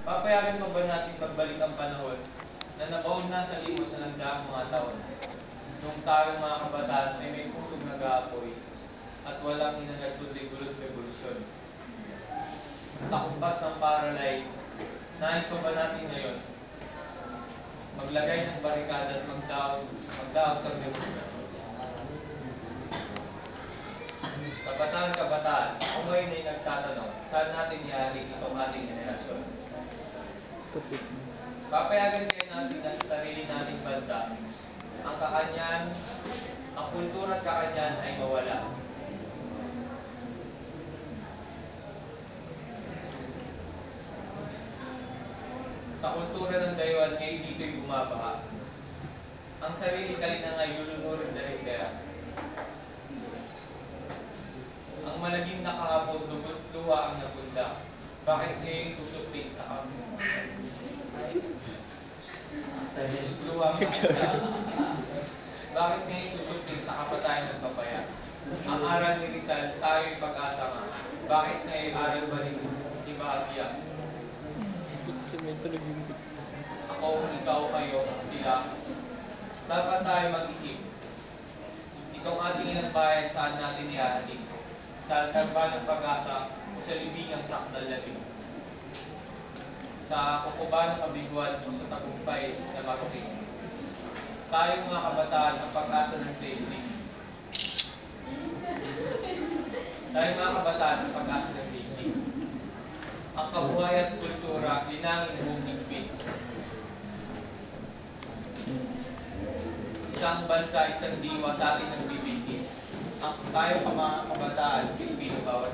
Papayagan pa ba natin pagbalik ang panahon na nabaon na sa limot na nagdaang mga taon? Nung tayong mga kabataan ay may pusong nag-aapoy at walang inanagpuloy revolusyon. Sa kumpas ng paralay, nais pa ba natin ngayon maglagay ng barikada at magdaos sa revolusyon? Kabataan, ako ngayon ay nagtatanong, saan natin ihalik itong ating henerasyon? Papayagan kaya natin na sa sarili nating bansa, ang kakanyan, ang kultura at kakanyan ay mawala. Sa kultura ng Daywan, ngayon dito'y bumabaha. Ang sarili kalina ay lulunurin dahil kaya. Ang malagim na kahapon, lubos-luha ang napunda. Bakit ngayon susupling sa kampo? Bakit ngayon susupling sa kapatayan ng kapaya? Ang aral ni Rizal, tayo'y pag-asa nga. Bakit ngayon aral ba rin Bahagya? Ako, ikaw, kayo, sila. Dapat tayo mag-isip. Itong ating inang bayan, saan natin ihahalik? Sa tagba ng pag-asa o sa libingang sakdal labing? Sa kukuba ng kabiguan o sa tagumpay na maruking? Tayo mga kabataan ang pag-asa ng daigdig. Tayo mga kabataan ang pag-asa ng daigdig. Ang kabuhay at kultura, linangin buong higpit. Isang bansa, isang diwa sa atin ang bibigis. Ang tayo mga kabataan, Pilipino bawat